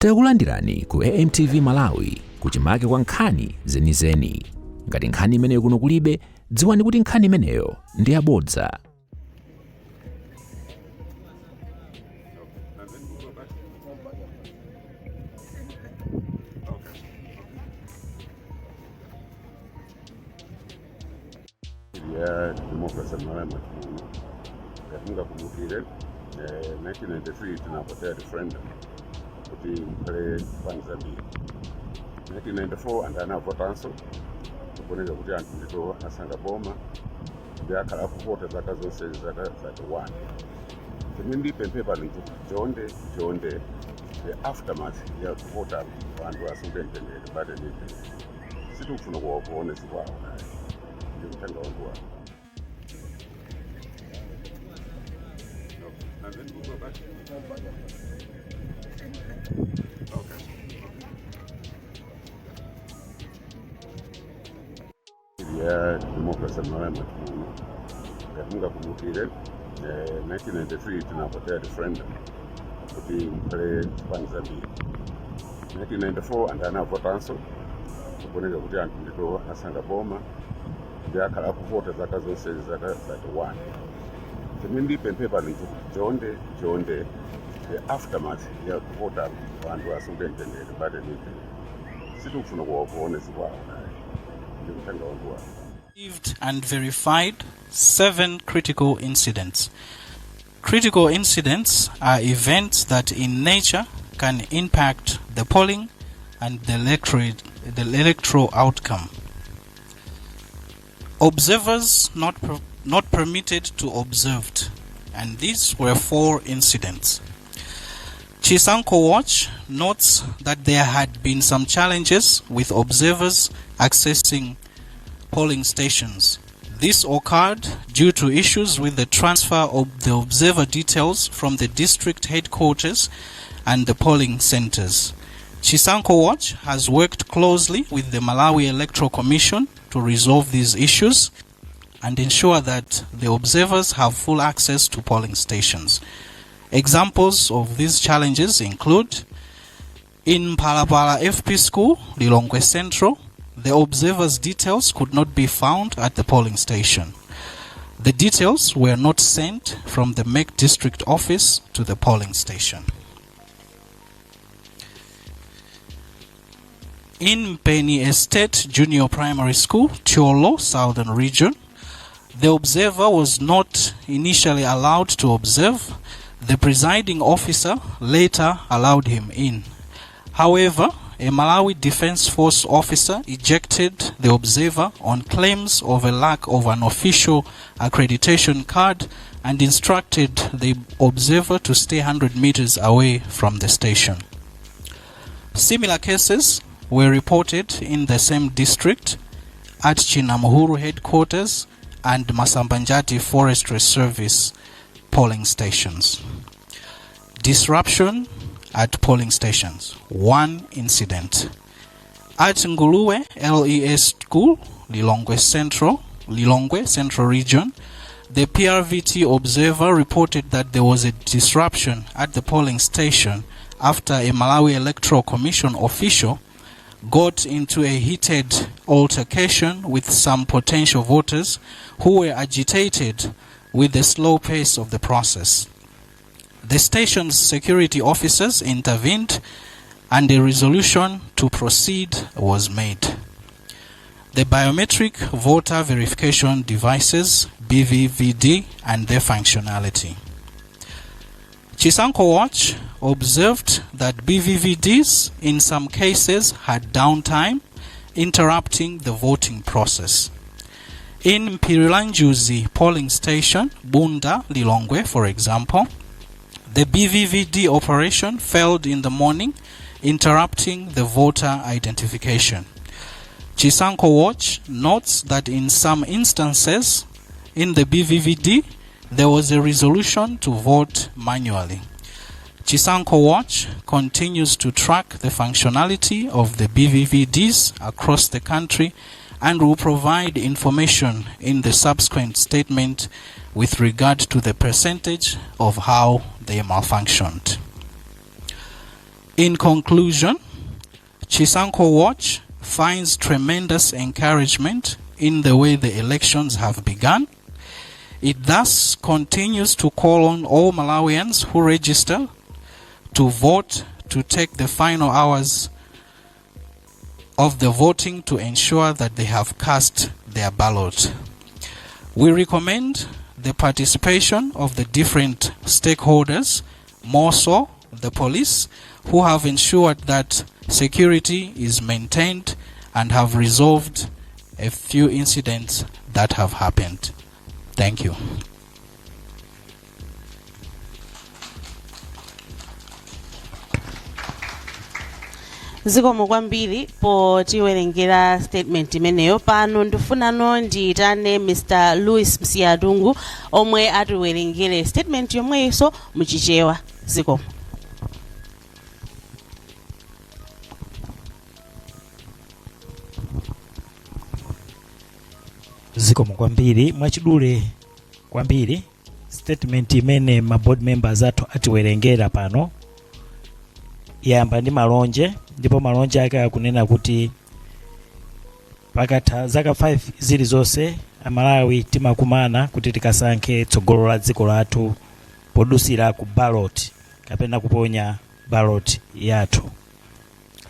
Takulandirani ku AMTV Malawi kuchimake kwa nkhani zenizeni. Ngati nkhani imeneyo kuno kulibe, dziwani kuti nkhani imeneyo ndi yabodza. Ya democracy Malawi katika kumukire 1993 tunapotea referendum kuti pale kwanza mbili 1994 andana votanso kuboneka kuti anthu ndito asanga boma byakhala kuvota zaka zonse zaka 1 timindi pemphepa kuti chonde the aftermath ya kuvota anthu asunge mtendere bade niti sitikufuna kuona zikwawo ndi mtanga wangu wa ya democracy Malawi katika kumukire 1993 tunapotea referendum kuti pale kwanza mbili 1994 andana votanso kuboneka kuti anthu ndito asanga boma byakhala kuvota zaka zonse zaka 1 timindi pemphepa kuti chonde the aftermath ya kuvota anthu asunge mtendere bade niti sitikufuna kuona zikwawo ndi mtanga wangu wa and verified 7 critical incidents. Critical incidents are events that in nature can impact the polling and the electoral outcome. Observers not permitted to observe, and these were 4 incidents. Chisanko Watch notes that there had been some challenges with observers accessing polling stations. This occurred due to issues with the transfer of the observer details from the district headquarters and the polling centers. Chisanko Watch has worked closely with the Malawi Electoral Commission to resolve these issues and ensure that the observers have full access to polling stations. Examples of these challenges include in Palapala FP School, Lilongwe Central, the observers' details could not be found at the polling station. The details were not sent from the MEC district office to the polling station. In Beni Estate Junior Primary School, Cholo, Southern Region, the observer was not initially allowed to observe. The presiding officer later allowed him in. However, a Malawi Defense Force officer ejected the observer on claims of a lack of an official accreditation card and instructed the observer to stay 100 meters away from the station. Similar cases were reported in the same district at Chinamhuru headquarters and Masambanjati Forestry Service polling stations. Disruption at polling stations. 1 incident. At Nguluwe LES School, Lilongwe Central Region, the PRVT observer reported that there was a disruption at the polling station after a Malawi Electoral Commission official got into a heated altercation with some potential voters who were agitated with the slow pace of the process. The station's security officers intervened and a resolution to proceed was made. The biometric voter verification devices, BVVD, and their functionality. Chisanko Watch observed that BVVDs in some cases had downtime, interrupting the voting process. In Pirilanjuzi polling station, Bunda, Lilongwe, for example, the BVVD operation failed in the morning, interrupting the voter identification. Chisanko Watch notes that in some instances in the BVVD, there was a resolution to vote manually. Chisanko Watch continues to track the functionality of the BVVDs across the country and will provide information in the subsequent statement with regard to the percentage of how they malfunctioned. In conclusion, Chisanko Watch finds tremendous encouragement in the way the elections have begun. It thus continues to call on all Malawians who register to vote to take the final hours of the voting to ensure that they have cast their ballot. We recommend the participation of the different stakeholders, more so the police, who have ensured that security is maintained and have resolved a few incidents that have happened. Thank you. Zikomo kwambiri potiwerengera statement imeneyo. Pano ndifuna ndiyitane Mr. Louis Msiyatungu omwe atiwerengere statement yomweyo muchichewa. Zikomo. Zikomo kwambiri mwachidule kwambiri statement imene ma board members athu atiwerengera pano yamba ndi malonje, ndipo malonje ake akunena kuti pakatha zaka 5 zilizonse Amalawi timakumana kuti tikasankhe tsogolo la dziko lathu podusira ku ballot kapena kuponya ballot yathu.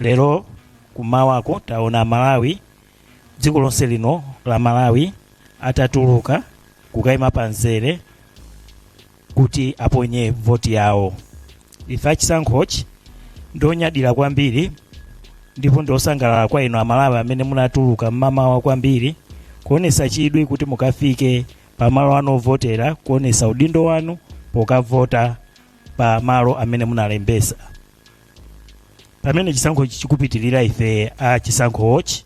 Lero kumawako taona Malawi, dziko lonse lino la Malawi atatuluka kukayima panzere kuti aponye voti yawo. Ife chisankhochi ndonyadira kwambiri ndipo ndosangalala kwa ino Amalawi amene munatuluka mmamawa kwambiri kuonesa chidwi kuti mukafike pa malo ano ovotera, kuonesa udindo wanu pokavota pa malo amene munalembesa. Pamene chisankhochi chikupitirira ife a chisankhochi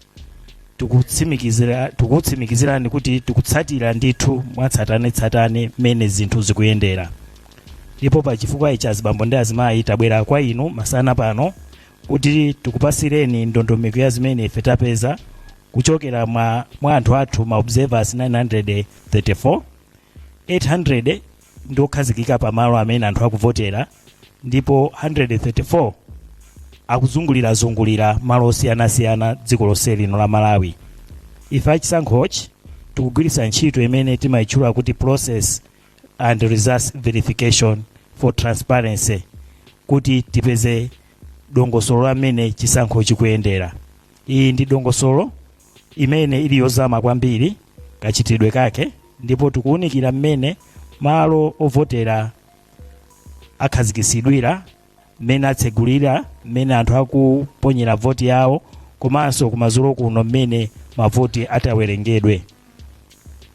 tikutsimikizirani kuti tikutsatira ndithu mwatsatanetsatane mmene zinthu zikuyendera. Ndipo pa chifukwa ichi azibambo ndi azimayi tabwera kwa inu masana pano kuti tikupasireni ndondomeko ya zimene ife tapeza kuchokera mwa anthu athu ma observers 934, 800 ndokhazikika pa malo amene anthu akuvotera, ndipo 134 akuzungulira malo osiyanasiyana dziko lonse lino la Malawi. Ife chisankhochi tikugwiritsa ntchito imene timayitchula kuti process and results verification for transparency, kuti tipeze dongosolo amene chisankho chikuyendera. Iyi ndi dongosolo imene ili yozama kwambiri kachitidwe kake, ndipo tikuunikira mmene malo ovotera akhazikisidwira, mmene atsegulira, mmene anthu akuponyera voti yawo, komanso kumazulo kuno mmene mavoti atawerengedwe.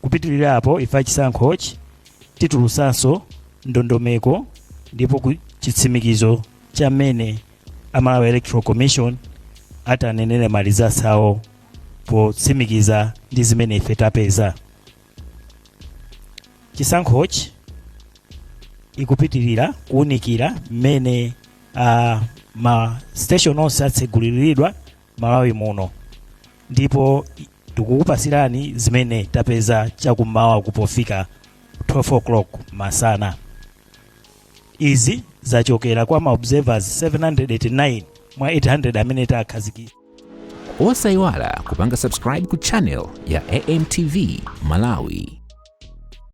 Kupitirirapo ife chisankhochi titulusanso ndondomeko ndipo chitsimikizo cha mmene Malawi Electoral Commission atanenere maliza sawo potsimikiza ndi zimene ife tapeza. Chisankhochi ikupitirira kuunikira mmene ma station onse atseguliridwa Malawi muno, ndipo tikukupasirani zimene tapeza chakummawa kupofika 12 o'clock masana. Izi zachokera kwa ma observers 789 mwa 800 amene takhazikisa. Osayiwala kupanga subscribe ku channel ya AMTV Malawi.